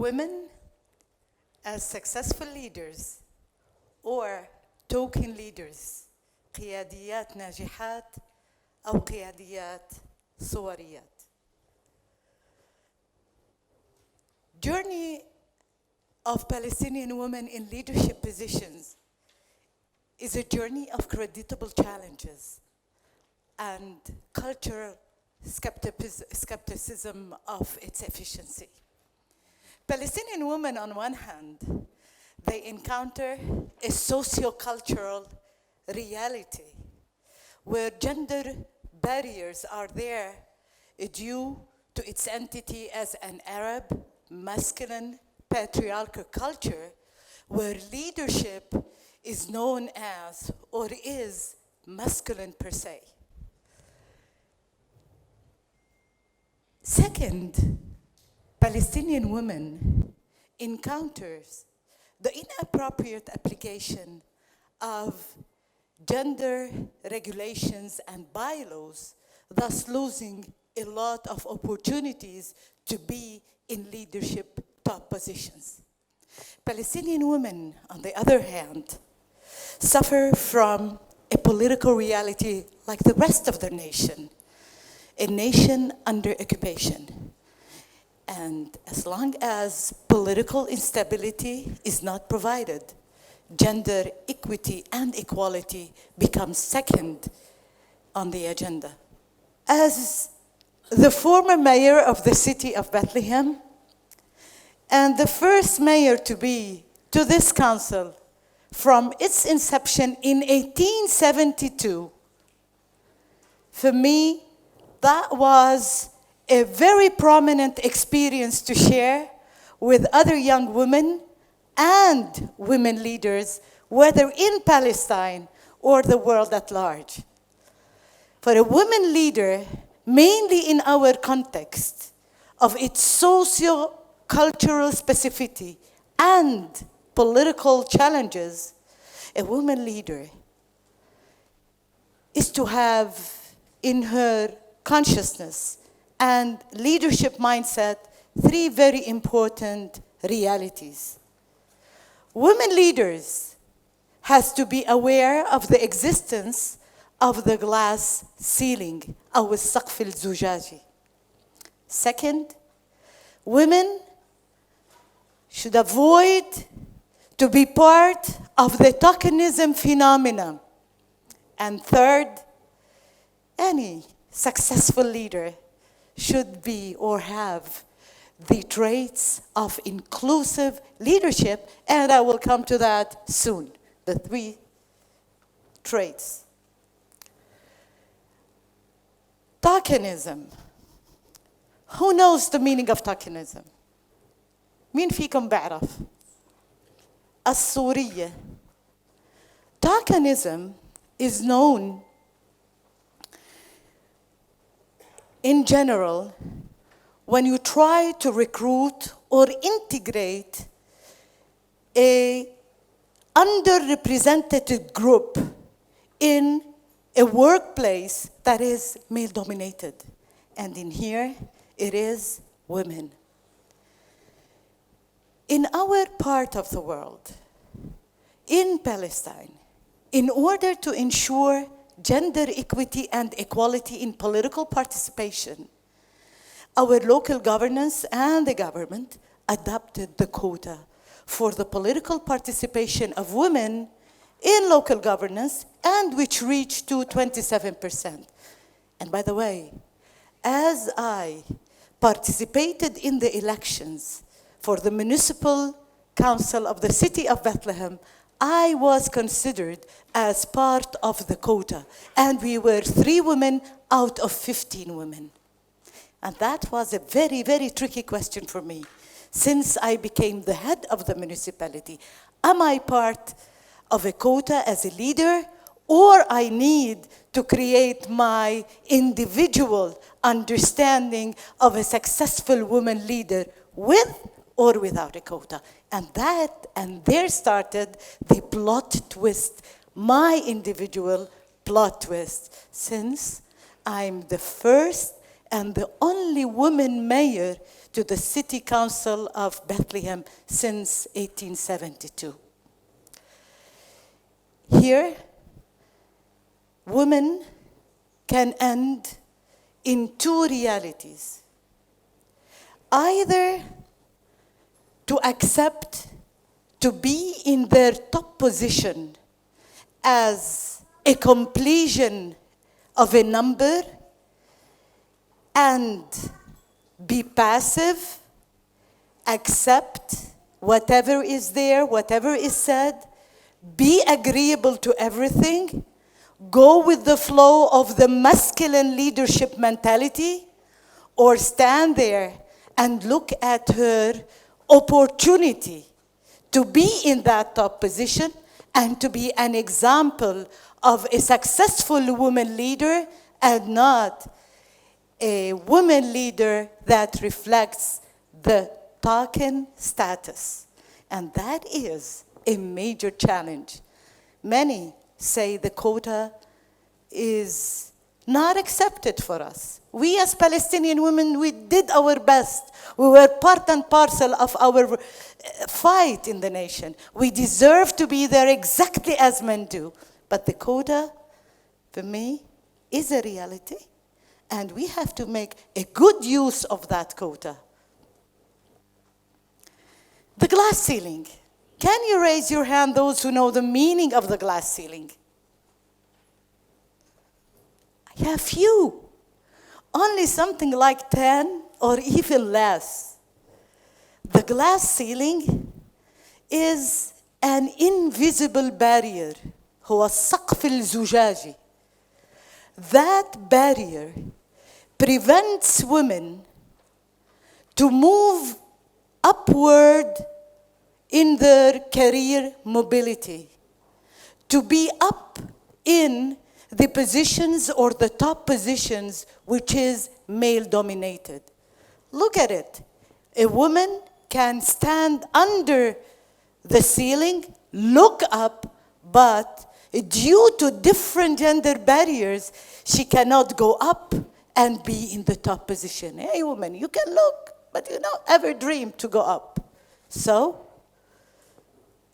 women as successful leaders or token leaders, قياديات ناجحات أو قياديات صوريات. Journey of Palestinian women in leadership positions is a journey of creditable challenges and cultural skepticism of its efficiency. Palestinian women, on one hand, they encounter a socio-cultural reality where gender barriers are there due to its entity as an Arab, masculine, patriarchal culture where leadership is known as or is masculine per se. Second, Palestinian women encounters the inappropriate application of gender regulations and bylaws, thus losing a lot of opportunities to be in leadership top positions. Palestinian women, on the other hand, suffer from a political reality like the rest of the nation, a nation under occupation. And as long as political instability is not provided, gender equity and equality becomes second on the agenda. As the former mayor of the city of Bethlehem and the first mayor to be to this council from its inception in 1872, for me, that was a very prominent experience to share with other young women and women leaders, whether in Palestine or the world at large. For a woman leader, mainly in our context of its socio-cultural specificity and political challenges, a woman leader is to have in her consciousness and leadership mindset three very important realities. Women leaders has to be aware of the existence of the glass ceiling, أو السقف الزجاجي. Second, women should avoid to be part of the tokenism phenomenon. And third, any successful leader should be or have the traits of inclusive leadership, and I will come to that soon, the three traits. Tokenism. Who knows the meaning of tokenism? مين فيكم بيعرف؟ الصورية. Tokenism is known in general when you try to recruit or integrate a underrepresented group in a workplace that is male-dominated. And in here, it is women. In our part of the world, in Palestine, in order to ensure gender equity and equality in political participation, our local governance and the government adopted the quota for the political participation of women in local governance, and which reached to 27%. And by the way, as I participated in the elections for the Municipal Council of the City of Bethlehem, I was considered as part of the quota, and we were 3 women out of 15 women. And that was a very, very tricky question for me, since I became the head of the municipality. Am I part of a quota as a leader, or I need to create my individual understanding of a successful woman leader with or without a quota? And there started the plot twist, my individual plot twist, since I'm the first and the only woman mayor to the City Council of Bethlehem since 1872. Here, women can end in two realities. Either to accept to be in their top position as a completion of a number and be passive, accept whatever is there, whatever is said, be agreeable to everything, go with the flow of the masculine leadership mentality, or stand there and look at her opportunity to be in that top position and to be an example of a successful woman leader and not a woman leader that reflects the token status. And that is a major challenge. Many say the quota is not accepted for us. We as Palestinian women, we did our best. We were part and parcel of our fight in the nation. We deserve to be there exactly as men do. But the quota, for me, is a reality. And we have to make a good use of that quota. The glass ceiling. Can you raise your hand, those who know the meaning of the glass ceiling? I have few. Only something like 10 or even less. The glass ceiling is an invisible barrier. هو السقف الزجاجي. That barrier prevents women to move upward in their career mobility, to be up in the positions or the top positions which is male-dominated. Look at it. A woman can stand under the ceiling, look up, but due to different gender barriers, she cannot go up and be in the top position. Hey, woman, you can look, but you don't ever dream to go up. So,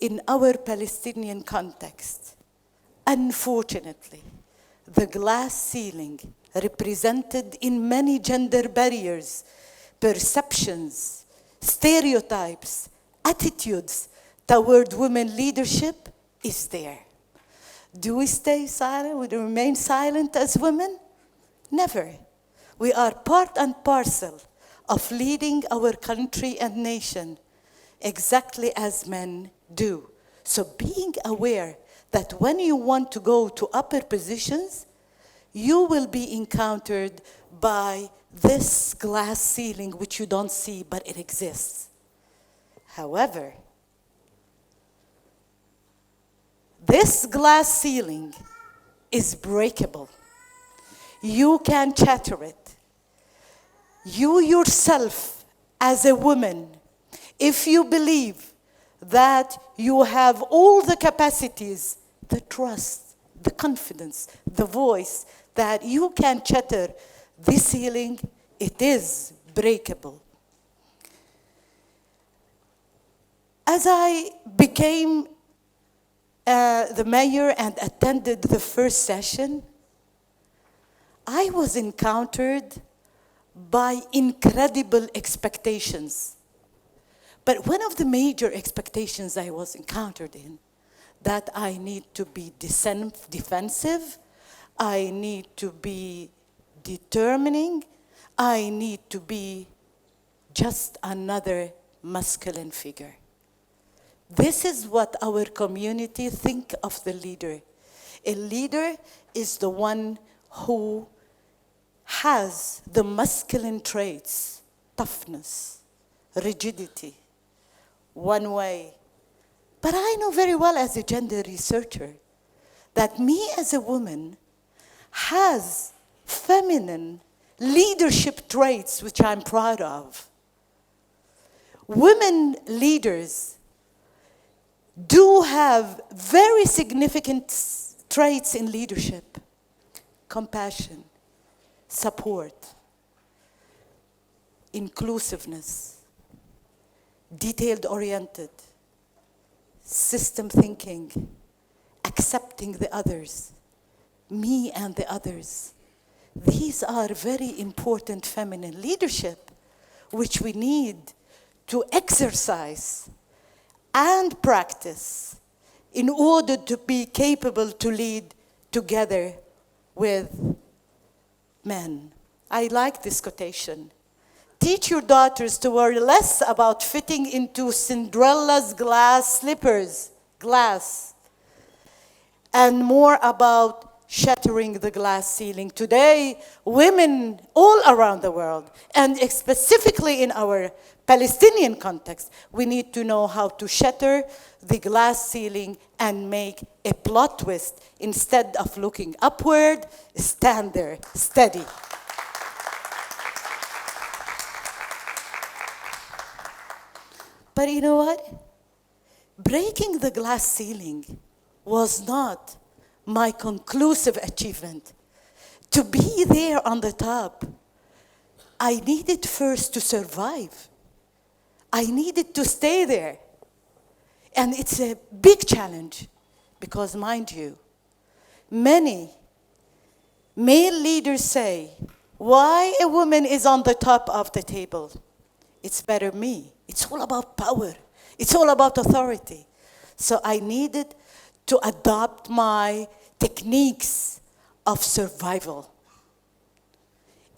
in our Palestinian context, unfortunately, the glass ceiling represented in many gender barriers, perceptions, stereotypes, attitudes toward women leadership is there. Do we stay silent? We remain silent as women? Never. We are part and parcel of leading our country and nation exactly as men do. So being aware that when you want to go to upper positions, you will be encountered by this glass ceiling which you don't see, but it exists. However, this glass ceiling is breakable. You can shatter it. You yourself, as a woman, if you believe that you have all the capacities, the trust, the confidence, the voice, that you can shatter this ceiling, it is breakable. As I became the mayor and attended the first session, I was encountered by incredible expectations. But one of the major expectations I was encountered in, that I need to be defensive, I need to be determining, I need to be just another masculine figure. This is what our community think of the leader. A leader is the one who has the masculine traits, toughness, rigidity, one way. But I know very well as a gender researcher that me as a woman has feminine leadership traits which I'm proud of. Women leaders do have very significant traits in leadership: compassion, support, inclusiveness, detailed-oriented, system thinking, accepting the others, me and the others. These are very important feminine leadership, which we need to exercise and practice in order to be capable to lead together with men. I like this quotation. Teach your daughters to worry less about fitting into Cinderella's glass slippers, and more about shattering the glass ceiling. Today, women all around the world, and specifically in our Palestinian context, we need to know how to shatter the glass ceiling and make a plot twist. Instead of looking upward, stand there, steady. But you know what? Breaking the glass ceiling was not my conclusive achievement. To be there on the top, I needed first to survive. I needed to stay there. And it's a big challenge because, mind you, many male leaders say, why a woman is on the top of the table? It's better me. It's all about power. It's all about authority. So I needed to adopt my techniques of survival.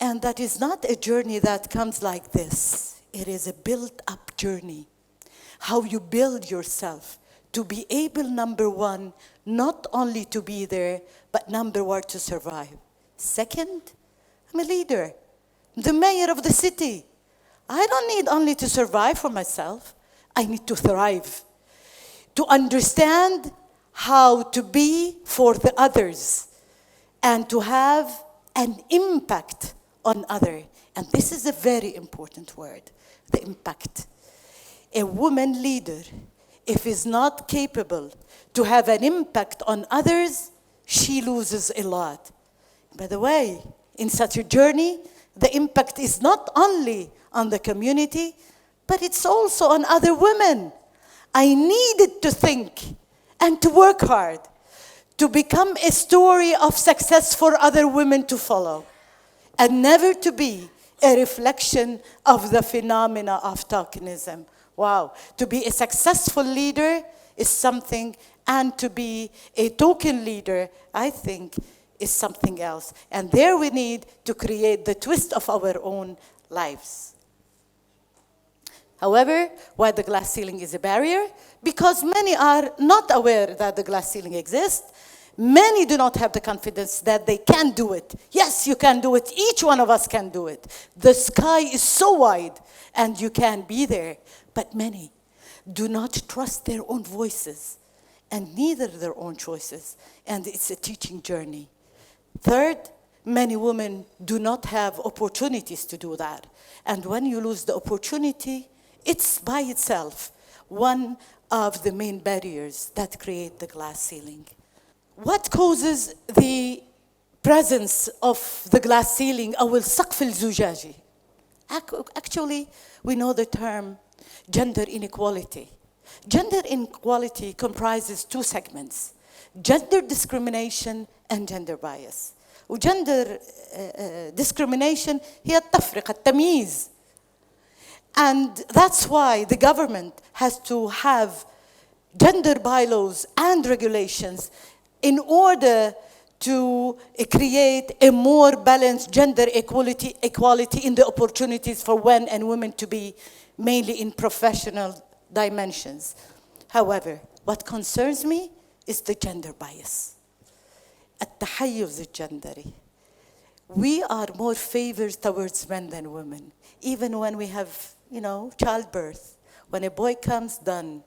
And that is not a journey that comes like this. It is a built-up journey. How you build yourself to be able, number one, not only to be there, but number one, to survive. Second, I'm a leader. I'm the mayor of the city. I don't need only to survive for myself. I need to thrive, to understand how to be for the others, and to have an impact on others. And this is a very important word, the impact. A woman leader, if is not capable to have an impact on others, she loses a lot. By the way, in such a journey, the impact is not only on the community, but it's also on other women. I needed to think and to work hard to become a story of success for other women to follow, and never to be a reflection of the phenomena of tokenism. Wow, to be a successful leader is something, and to be a token leader, I think, is something else. And there we need to create the twist of our own lives. However, why the glass ceiling is a barrier? Because many are not aware that the glass ceiling exists. Many do not have the confidence that they can do it. Yes, you can do it. Each one of us can do it. The sky is so wide, and you can be there. But many do not trust their own voices, and neither their own choices. And it's a teaching journey. Third, many women do not have opportunities to do that. And when you lose the opportunity, it's by itself one of the main barriers that create the glass ceiling. What causes the presence of the glass ceiling أو السقف الزجاجي? Actually, we know the term gender inequality. Gender inequality comprises two segments: gender discrimination and gender bias. وgender discrimination هي التفرقة، التمييز. And that's why the government has to have gender bylaws and regulations in order to create a more balanced gender equality in the opportunities for men and women to be mainly in professional dimensions. However, what concerns me is the gender bias. التحيز الجندري. We are more favored towards men than women. Even when we have, childbirth, when a boy comes done,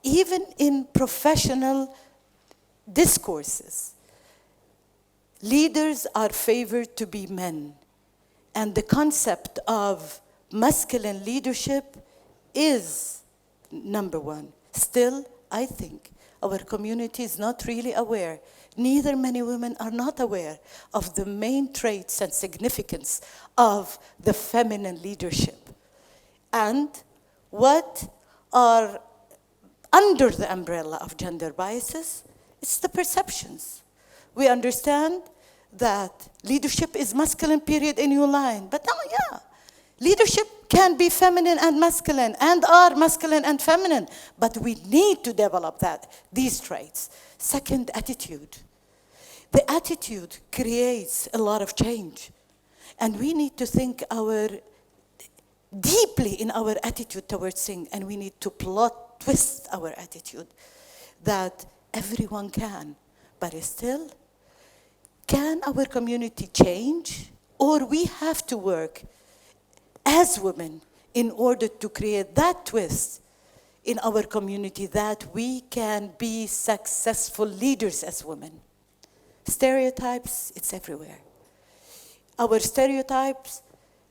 even in professional discourses, leaders are favored to be men. And the concept of masculine leadership is number one. Still, I think our community is not really aware. Neither many women are not aware of the main traits and significance of the feminine leadership. And what are under the umbrella of gender biases? It's the perceptions. We understand that leadership is masculine, period, in your line. But no, yeah, leadership can be feminine and masculine, and are masculine and feminine. But we need to develop these traits. Second, attitude. The attitude creates a lot of change. And we need to think deeply in our attitude towards things, and we need to twist our attitude that everyone can, but still, can our community change? Or we have to work as women in order to create that twist in our community that we can be successful leaders as women. Stereotypes, it's everywhere. Our stereotypes,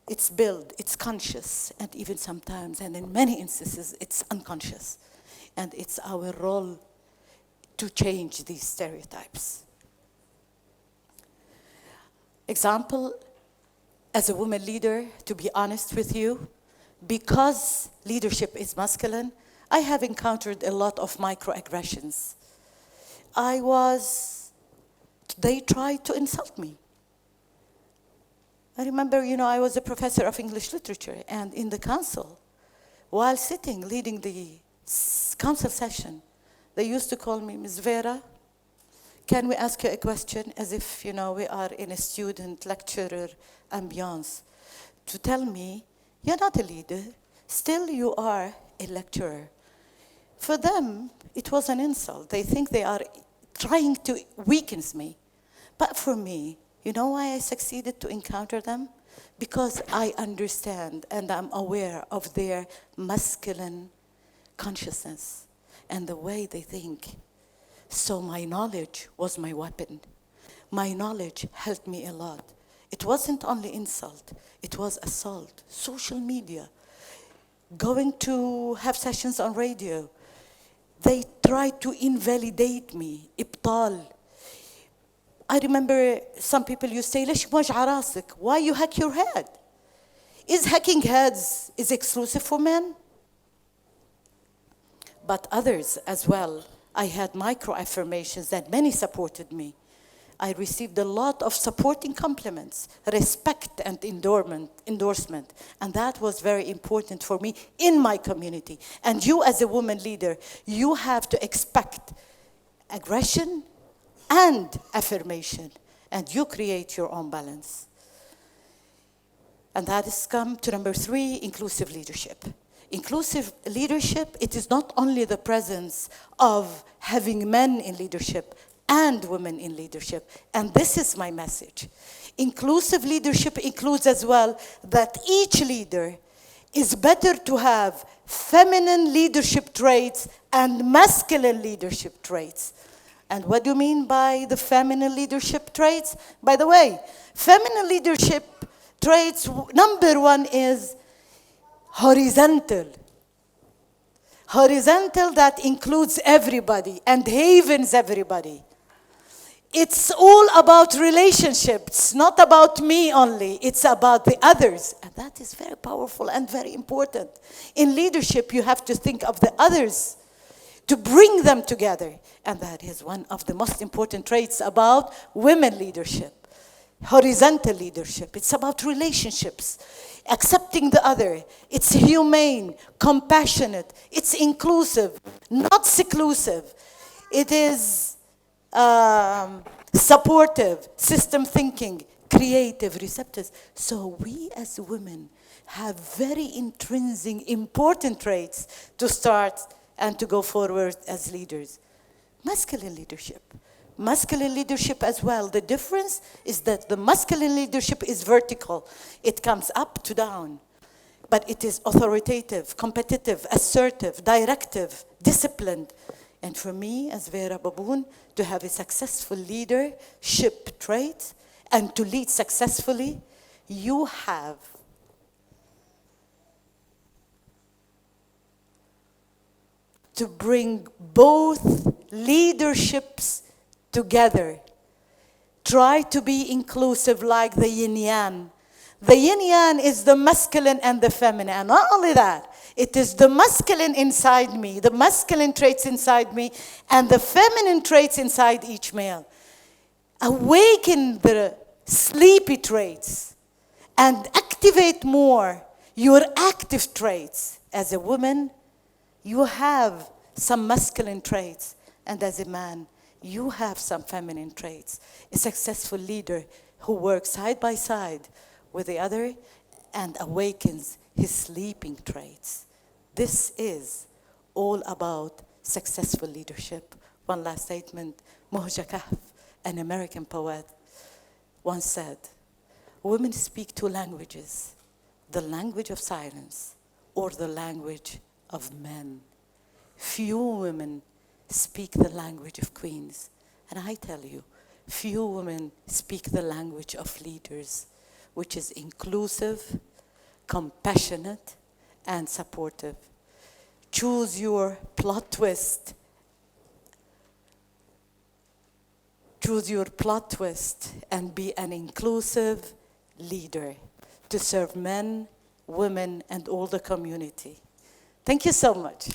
it's built, it's conscious, and even sometimes, and in many instances, it's unconscious. And it's our role to change these stereotypes. Example, as a woman leader, to be honest with you, because leadership is masculine, I have encountered a lot of microaggressions. They tried to insult me. I remember, I was a professor of English literature, and in the council, while leading the council session, they used to call me, Ms. Vera, can we ask you a question, as if, we are in a student lecturer ambiance, to tell me, you're not a leader, still you are a lecturer. For them, it was an insult. They think they are trying to weaken me. But for me, you know why I succeeded to encounter them? Because I understand and I'm aware of their masculine consciousness and the way they think. So my knowledge was my weapon. My knowledge helped me a lot. It wasn't only insult, it was assault, social media, going to have sessions on radio. They tried to invalidate me, ibtal. I remember some people used to say, ليش موجع راسك? Why you hack your head? Is hacking heads is exclusive for men? But others as well. I had micro-affirmations that many supported me. I received a lot of supporting compliments, respect and endorsement. And that was very important for me in my community. And you as a woman leader, you have to expect aggression and affirmation. And you create your own balance. And that has come to number 3, inclusive leadership. Inclusive leadership, it is not only the presence of having men in leadership and women in leadership. And this is my message. Inclusive leadership includes as well that each leader is better to have feminine leadership traits and masculine leadership traits. And what do you mean by the feminine leadership traits? By the way, feminine leadership traits, number 1 is horizontal. Horizontal, that includes everybody and havens everybody. It's all about relationships, not about me only. It's about the others. And that is very powerful and very important. In leadership, you have to think of the others to bring them together. And that is one of the most important traits about women leadership. Horizontal leadership. It's about relationships, accepting the other. It's humane, compassionate. It's inclusive, not seclusive. It is supportive, system thinking, creative, receptive. So we as women have very intrinsic, important traits to start and to go forward as leaders. Masculine leadership. Masculine leadership as well. The difference is that the masculine leadership is vertical. It comes up to down. But it is authoritative, competitive, assertive, directive, disciplined. And for me, as Vera Baboun, to have a successful leadership trait and to lead successfully, you have to bring both leaderships together. Try to be inclusive like the yin-yang. The yin-yang is the masculine and the feminine. And not only that, it is the masculine inside me, the masculine traits inside me, and the feminine traits inside each male. Awaken the sleepy traits and activate more your active traits. As a woman, you have some masculine traits, and as a man, you have some feminine traits. A successful leader who works side by side with the other and awakens his sleeping traits. This is all about successful leadership. One last statement. Moja Kahf, an American poet, once said, women speak two languages, the language of silence or the language of men. Few women speak the language of queens. And I tell you, few women speak the language of leaders, which is inclusive, compassionate, and supportive. Choose your plot twist. Choose your plot twist and be an inclusive leader to serve men, women, and all the community. Thank you so much.